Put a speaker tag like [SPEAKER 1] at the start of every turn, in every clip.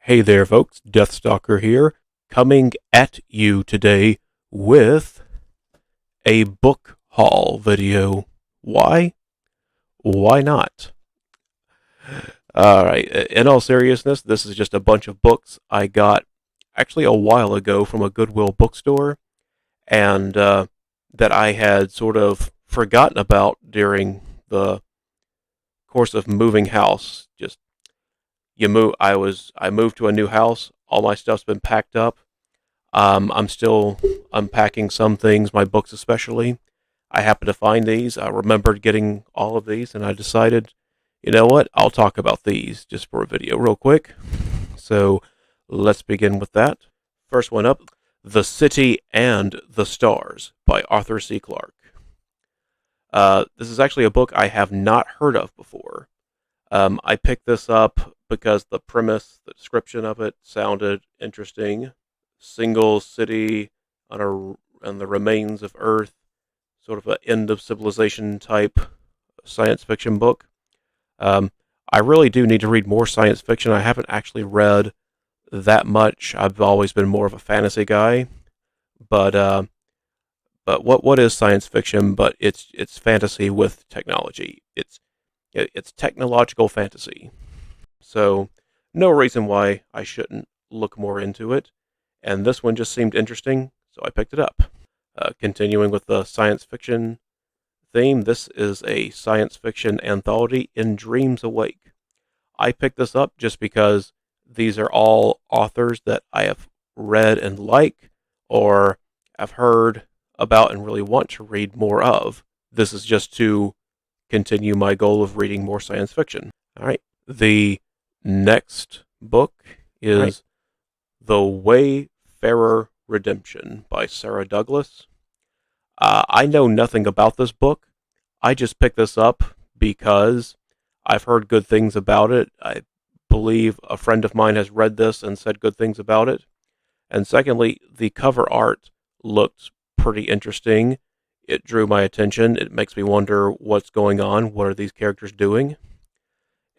[SPEAKER 1] Hey there, folks. Deathstalker here, coming at you today with a book haul video. Why? Why not? Alright, in all seriousness, this is just a bunch of books I got actually a while ago from a Goodwill bookstore, and that I had sort of forgotten about during the course of moving house. I moved to a new house. All my stuff's been packed up. I'm still unpacking some things, my books especially. I happened to find these. I remembered getting all of these, and I decided, you know what? I'll talk about these just for a video real quick. So let's begin with that. First one up, The City and the Stars by Arthur C. Clarke. This is actually a book I have not heard of before. I picked this up because the premise, the description of it sounded interesting. Single city on the remains of Earth, sort of an end of civilization type science fiction book. I really do need to read more science fiction. I haven't actually read that much. I've always been more of a fantasy guy, but what is science fiction? But it's fantasy with technology. It's technological fantasy. So no reason why I shouldn't look more into it. And this one just seemed interesting, so I picked it up. Continuing with the science fiction theme, this is a science fiction anthology, In Dreams Awake. I picked this up just because these are all authors that I have read and like, or have heard about and really want to read more of. This is just to continue my goal of reading more science fiction. All right. The next book is The Wayfarer Redemption by Sarah Douglas. I know nothing about this book. I just picked this up because I've heard good things about it. I believe a friend of mine has read this and said good things about it. And secondly, the cover art looked pretty interesting. It drew my attention. It makes me wonder what's going on. What are these characters doing?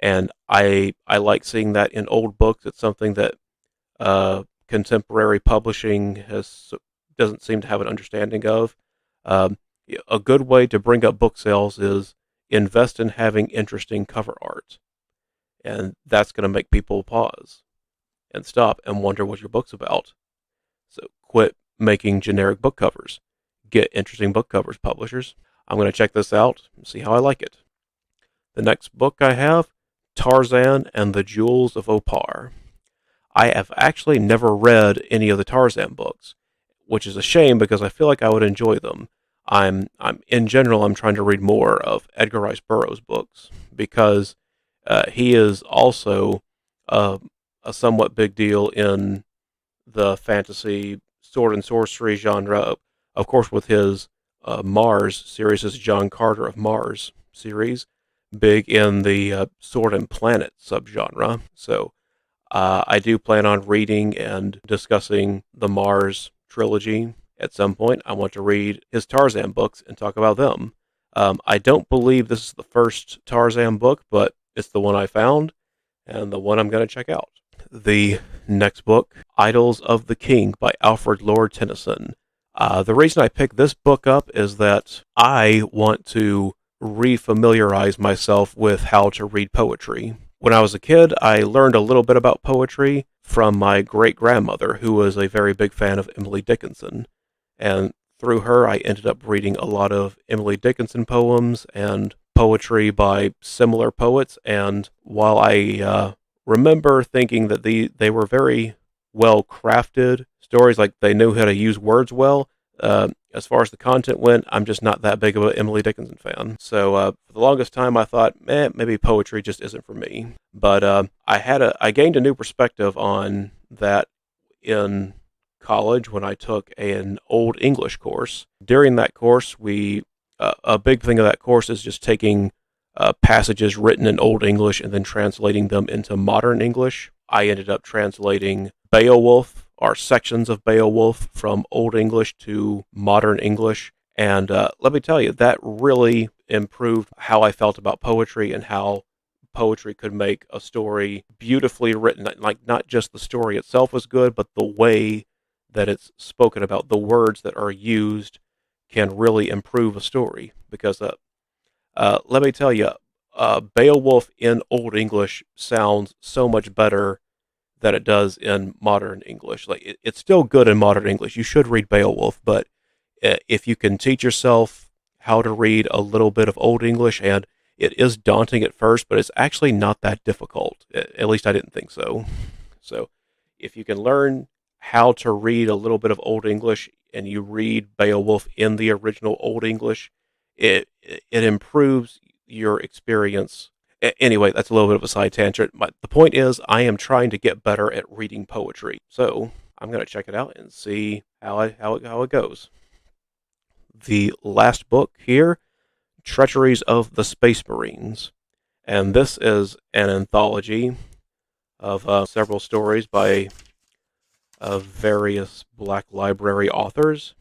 [SPEAKER 1] And I like seeing that in old books. It's something that contemporary publishing doesn't seem to have an understanding of. A good way to bring up book sales is invest in having interesting cover art. And that's going to make people pause and stop and wonder what your book's about. So quit making generic book covers. Get interesting book covers, publishers. I'm going to check this out and see how I like it. The next book I have, Tarzan and the Jewels of Opar. I have actually never read any of the Tarzan books, which is a shame because I feel like I would enjoy them. I'm in general, I'm trying to read more of Edgar Rice Burroughs books because he is also a somewhat big deal in the fantasy sword and sorcery genre. Of course, with his Mars series, his John Carter of Mars series, big in the sword and planet subgenre. So I do plan on reading and discussing the Mars trilogy at some point. I want to read his Tarzan books and talk about them. I don't believe this is the first Tarzan book, but it's the one I found and the one I'm going to check out. The next book, Idols of the King by Alfred Lord Tennyson. The reason I picked this book up is that I want to refamiliarize myself with how to read poetry. When I was a kid, I learned a little bit about poetry from my great-grandmother, who was a very big fan of Emily Dickinson. And through her, I ended up reading a lot of Emily Dickinson poems and poetry by similar poets. And while I remember thinking that they were very well-crafted stories, like they knew how to use words well, as far as the content went, I'm just not that big of an Emily Dickinson fan. So for the longest time, I thought, maybe poetry just isn't for me. But I gained a new perspective on that in college when I took an Old English course. During that course, a big thing of that course is just taking passages written in Old English and then translating them into modern English. I ended up translating Beowulf, or sections of Beowulf, from Old English to modern English. And let me tell you, that really improved how I felt about poetry and how poetry could make a story beautifully written. Like, not just the story itself was good, but the way that it's spoken about, the words that are used can really improve a story. Because let me tell you, Beowulf in Old English sounds so much better than it does in modern English. Like, it's still good in modern English. You should read Beowulf, but if you can teach yourself how to read a little bit of Old English, and it is daunting at first, but it's actually not that difficult. At least I didn't think so. So if you can learn how to read a little bit of Old English and you read Beowulf in the original Old English, it improves your experience. Anyway, that's a little bit of a side tangent. But the point is, I am trying to get better at reading poetry. So I'm going to check it out and see how it goes. The last book here, Treacheries of the Space Marines. And this is an anthology of several stories by various Black Library authors.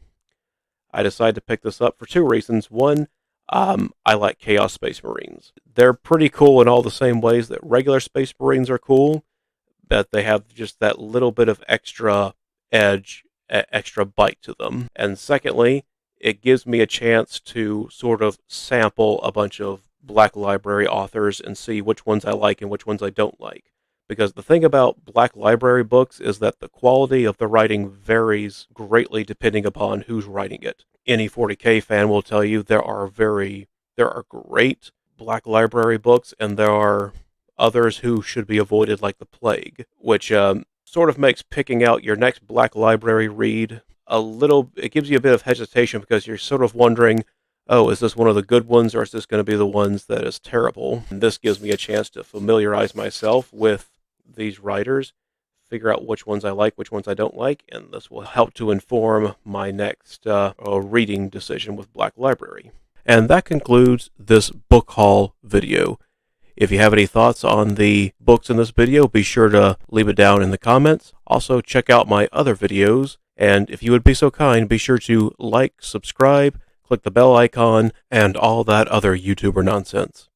[SPEAKER 1] I decided to pick this up for two reasons. One, I like Chaos Space Marines. They're pretty cool in all the same ways that regular Space Marines are cool, that they have just that little bit of extra edge, extra bite to them. And secondly, it gives me a chance to sort of sample a bunch of Black Library authors and see which ones I like and which ones I don't like. Because the thing about Black Library books is that the quality of the writing varies greatly depending upon who's writing it. Any 40K fan will tell you there are great Black Library books, and there are others who should be avoided like the plague, which sort of makes picking out your next Black Library read it gives you a bit of hesitation, because you're sort of wondering, oh, is this one of the good ones, or is this going to be the ones that is terrible? And this gives me a chance to familiarize myself with these writers, figure out which ones I like, which ones I don't like, and this will help to inform my next reading decision with Black Library. And that concludes this book haul video. If you have any thoughts on the books in this video, be sure to leave it down in the comments. Also, check out my other videos, and if you would be so kind, be sure to like, subscribe, click the bell icon, and all that other YouTuber nonsense.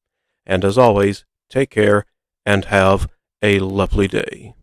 [SPEAKER 1] And as always, take care and have a lovely day.